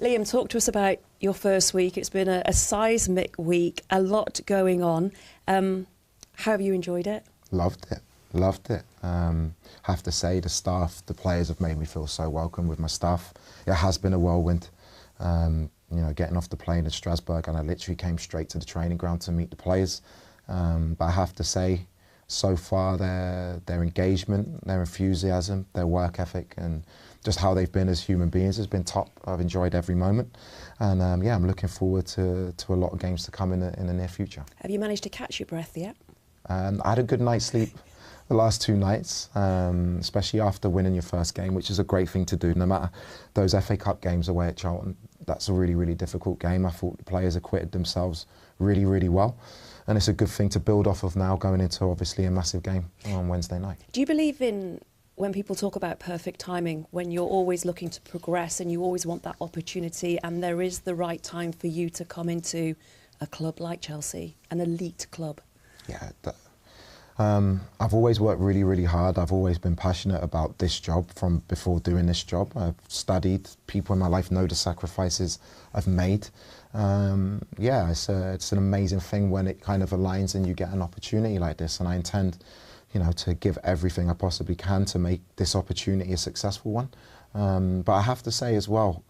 Liam, talk to us about your first week. It's been a seismic week, a lot going on. How have you enjoyed it? Loved it. Loved it. Have to say, the staff, the players have made me feel so welcome with my staff. It has been a whirlwind. You know, getting off the plane in Strasbourg, and I literally came straight to the training ground to meet the players. But I have to say, so far, their engagement, their enthusiasm, their work ethic, and just how they've been as human beings has been top. I've enjoyed every moment, and yeah, I'm looking forward to a lot of games to come in the near future. Have you managed to catch your breath yet? I had a good night's sleep the last 2 nights, especially after winning your first game, which is a great thing to do. No matter those FA Cup games away at Charlton, that's a really, really difficult game. I thought the players acquitted themselves really, really well. And it's a good thing to build off of now, going into obviously a massive game on Wednesday night. Do you believe in, when people talk about perfect timing, when you're always looking to progress and you always want that opportunity, and there is the right time for you to come into a club like Chelsea, an elite club? Yeah, I've always worked really, really hard. I've always been passionate about this job from before doing this job. I've studied. People in my life know the sacrifices I've made. Yeah, it's an amazing thing when it kind of aligns and you get an opportunity like this. And I intend, you know, to give everything I possibly can to make this opportunity a successful one. But I have to say as well,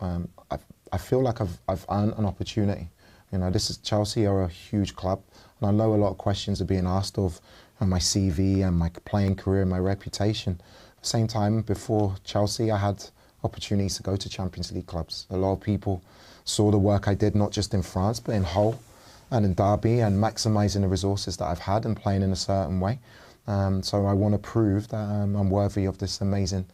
I feel like I've earned an opportunity. You know, Chelsea are a huge club, and I know a lot of questions are being asked of my CV and my playing career and my reputation. At the same time, before Chelsea, I had opportunities to go to Champions League clubs. A lot of people saw the work I did, not just in France, but in Hull and in Derby, and maximising the resources that I've had and playing in a certain way. So I want to prove that I'm worthy of this amazing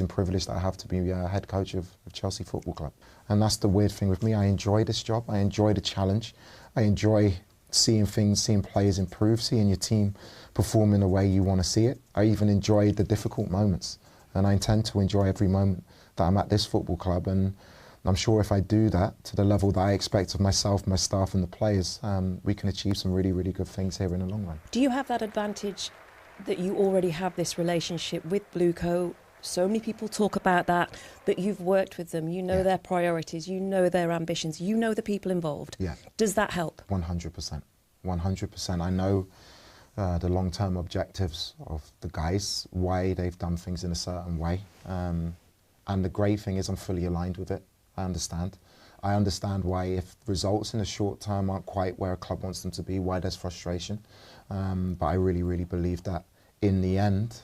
privilege that I have to be head coach of Chelsea Football Club. And that's the weird thing with me. I enjoy this job. I enjoy the challenge. I enjoy seeing things, seeing players improve, seeing your team perform in the way you want to see it. I even enjoy the difficult moments, and I intend to enjoy every moment that I'm at this football club. And I'm sure if I do that to the level that I expect of myself, my staff and the players, we can achieve some really, really good things here in the long run. Do you have that advantage that you already have this relationship with Blueco? So many people talk about that you've worked with them, you know their priorities, you know their ambitions, you know the people involved. Yeah. Does that help? 100%. 100%. I know the long-term objectives of the guys, why they've done things in a certain way. And the great thing is I'm fully aligned with it. I understand. I understand why, if results in the short term aren't quite where a club wants them to be, why there's frustration. But I really, really believe that in the end,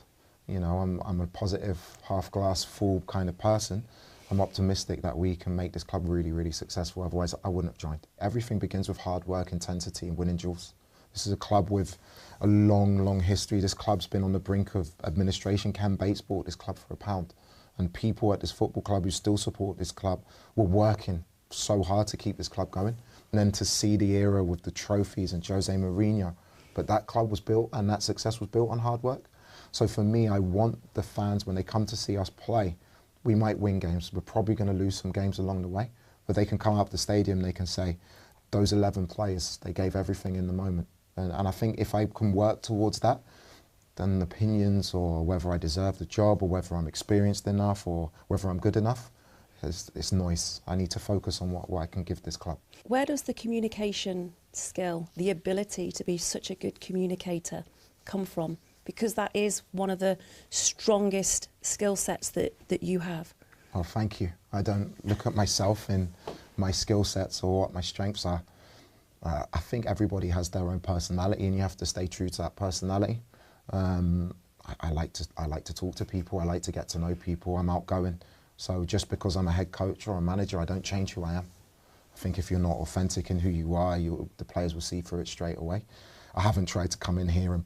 you know, I'm a positive, half glass full kind of person. I'm optimistic that we can make this club really, really successful. Otherwise, I wouldn't have joined. Everything begins with hard work, intensity, and winning duels. This is a club with a long, long history. This club's been on the brink of administration. Ken Bates bought this club for £1. And people at this football club who still support this club were working so hard to keep this club going. And then to see the era with the trophies and Jose Mourinho. But that club was built, and that success was built on hard work. So for me, I want the fans, when they come to see us play, we might win games. We're probably going to lose some games along the way. But they can come up the stadium and they can say, those 11 players, they gave everything in the moment. And I think if I can work towards that, then opinions or whether I deserve the job or whether I'm experienced enough or whether I'm good enough, it's noise. I need to focus on what I can give this club. Where does the communication skill, the ability to be such a good communicator come from? Because that is one of the strongest skill sets that you have. Oh, thank you. I don't look at myself in my skill sets or what my strengths are. I think everybody has their own personality, and you have to stay true to that personality. I like to talk to people. I like to get to know people. I'm outgoing. So just because I'm a head coach or a manager, I don't change who I am. I think if you're not authentic in who you are, the players will see through it straight away. I haven't tried to come in here and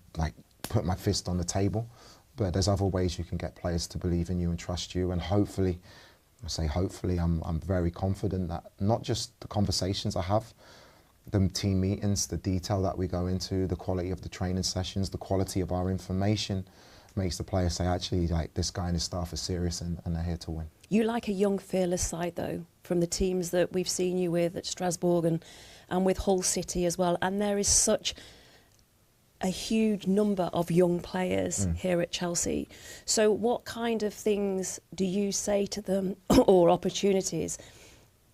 put my fist on the table, but there's other ways you can get players to believe in you and trust you. And hopefully, I say hopefully, I'm very confident that not just the conversations I have, the team meetings, the detail that we go into, the quality of the training sessions, the quality of our information makes the players say, actually, this guy and his staff are serious and they're here to win. You like a young, fearless side, though, from the teams that we've seen you with at Strasbourg and with Hull City as well. And there is such a huge number of young players here at Chelsea. So what kind of things do you say to them, or opportunities,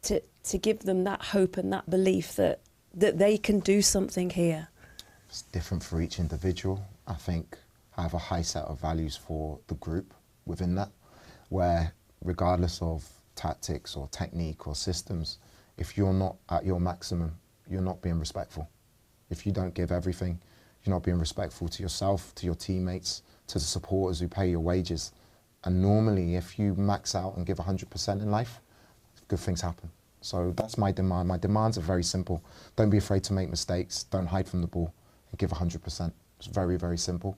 to give them that hope and that belief that they can do something here? It's different for each individual. I think I have a high set of values for the group within that, where regardless of tactics or technique or systems, if you're not at your maximum, you're not being respectful. If you don't give everything, you're not being respectful to yourself, to your teammates, to the supporters who pay your wages. And normally, if you max out and give 100% in life, good things happen. So that's my demand. My demands are very simple. Don't be afraid to make mistakes. Don't hide from the ball and give 100%. It's very, very simple.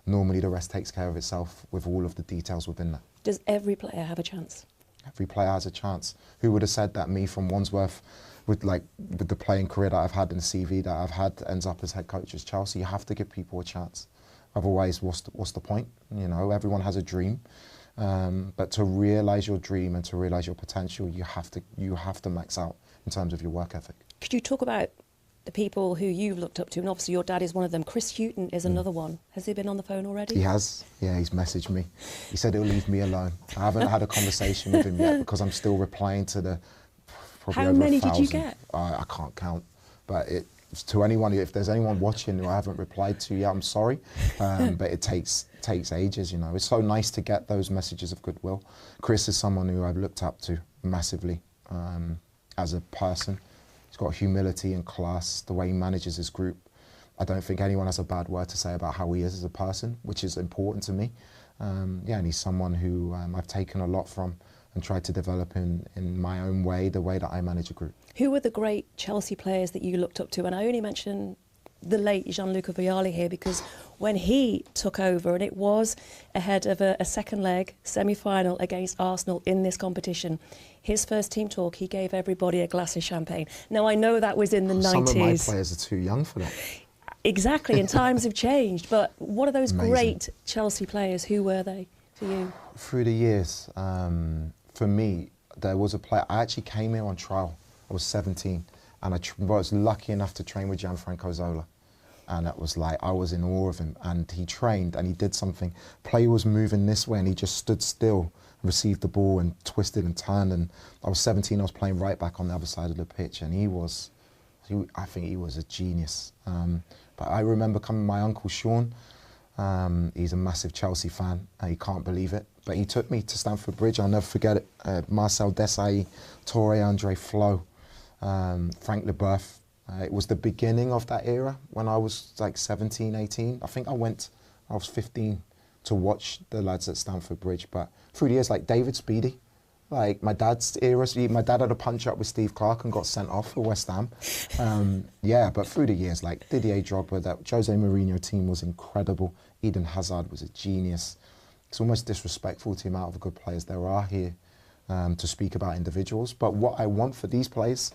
Normally, the rest takes care of itself with all of the details within that. Does every player have a chance? Every player has a chance. Who would have said that me from Wandsworth, with the playing career that I've had and the CV that I've had, ends up as head coach at Chelsea? You have to give people a chance. Otherwise, what's the point? You know, everyone has a dream. But to realise your dream and to realise your potential, you have to max out in terms of your work ethic. Could you talk about the people who you've looked up to? And obviously your dad is one of them. Chris Hughton is another one. Has he been on the phone already? He has. Yeah, he's messaged me. He said he'll leave me alone. I haven't had a conversation with him yet because I'm still replying to the probably How over many 1,000. did you get? I can't count. But to anyone, if there's anyone watching who I haven't replied to yet, I'm sorry. But it takes ages, you know. It's so nice to get those messages of goodwill. Chris is someone who I've looked up to massively as a person. He's got humility and class, the way he manages his group. I don't think anyone has a bad word to say about how he is as a person, which is important to me. Yeah, and he's someone who I've taken a lot from and tried to develop in my own way, the way that I manage a group. Who were the great Chelsea players that you looked up to? And I only mention the late Gianluca Vialli here because when he took over, and it was ahead of a second leg semi-final against Arsenal in this competition, his first team talk, he gave everybody a glass of champagne. Now, I know that was in the 90s. Some of my players are too young for that. Exactly, and times have changed. But what are those Amazing. great Chelsea players? Who were they for you? Through the years, for me, there was a player. I actually came here on trial. I was 17, and I was lucky enough to train with Gianfranco Zola. And it was like, I was in awe of him. And he trained and he did something. Play was moving this way and he just stood still, received the ball and twisted and turned. And I was 17, I was playing right back on the other side of the pitch. And I think he was a genius. But I remember coming, my uncle Sean, he's a massive Chelsea fan and he can't believe it. But he took me to Stamford Bridge, I'll never forget it. Marcel Desailly, Torre Andre Flo, Frank Leboeuf. It was the beginning of that era when I was like 17, 18. I think I was 15 to watch the lads at Stamford Bridge. But through the years, like David Speedie, like my dad's era, my dad had a punch up with Steve Clarke and got sent off for West Ham. Yeah, but through the years, like Didier Drogba, that Jose Mourinho team was incredible. Eden Hazard was a genius. It's almost disrespectful to the amount of good players there are here to speak about individuals. But what I want for these players,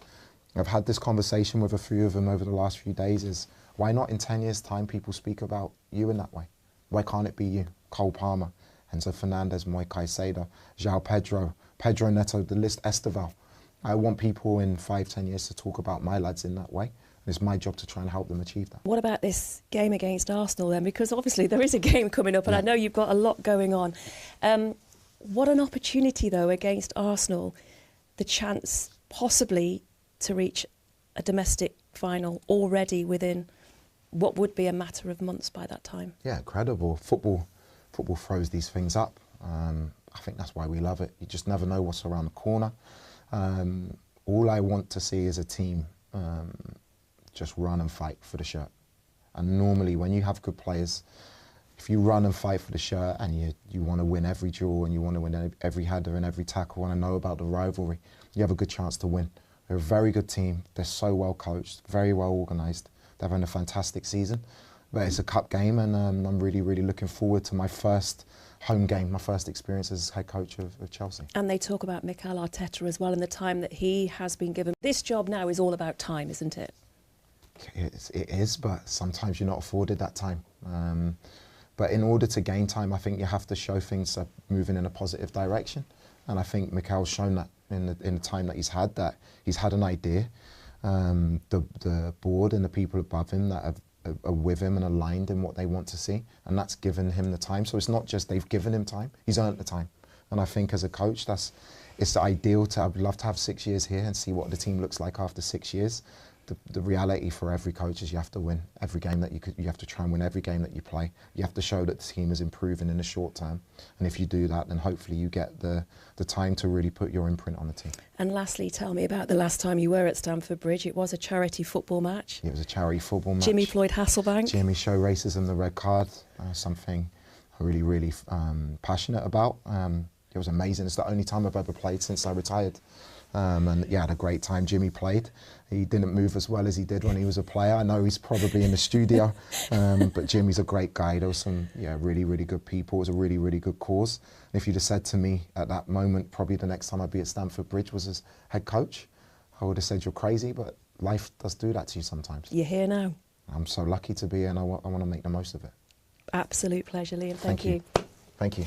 I've had this conversation with a few of them over the last few days, is why not in 10 years' time people speak about you in that way? Why can't it be you? Cole Palmer, Enzo Fernandez, Moi Caicedo, João Pedro, Pedro Neto, the list, Esteval. I want people in 5, 10 years to talk about my lads in that way. And it's my job to try and help them achieve that. What about this game against Arsenal then? Because obviously there is a game coming up and I know you've got a lot going on. What an opportunity though against Arsenal, the chance possibly to reach a domestic final already within what would be a matter of months by that time. Yeah, incredible. Football throws these things up. I think that's why we love it. You just never know what's around the corner. All I want to see is a team just run and fight for the shirt. And normally when you have good players, if you run and fight for the shirt and you want to win every duel and you want to win every header and every tackle, want to know about the rivalry, you have a good chance to win. They're a very good team. They're so well coached, very well organised. They're having a fantastic season. But it's a cup game and I'm really, really looking forward to my first home game, my first experience as head coach of Chelsea. And they talk about Mikel Arteta as well and the time that he has been given. This job now is all about time, isn't it? It is, but sometimes you're not afforded that time. But in order to gain time, I think you have to show things are moving in a positive direction. And I think Mikel's shown that in the time that he's had an idea. The board and the people above him that are with him and aligned in what they want to see, and that's given him the time. So it's not just they've given him time, he's earned the time. And I think as a coach, it's ideal to, I'd love to have 6 years here and see what the team looks like after 6 years. The reality for every coach is you have to win every game that you have to try and win every game that you play. You have to show that the team is improving in the short term. And if you do that, then hopefully you get the time to really put your imprint on the team. And lastly, tell me about the last time you were at Stamford Bridge. It was a charity football match. It was a charity football match. Jimmy Floyd Hasselbank. Jimmy showed racism the red card, something I'm really, really passionate about. It was amazing. It's the only time I've ever played since I retired. And yeah, I had a great time. Jimmy played. He didn't move as well as he did when he was a player. I know he's probably in the studio, but Jimmy's a great guy. There was some really, really good people. It was a really, really good cause. And if you'd have said to me at that moment, probably the next time I'd be at Stamford Bridge was as head coach, I would have said you're crazy, but life does do that to you sometimes. You're here now. I'm so lucky to be here and I want to make the most of it. Absolute pleasure, Liam. Thank you. Thank you.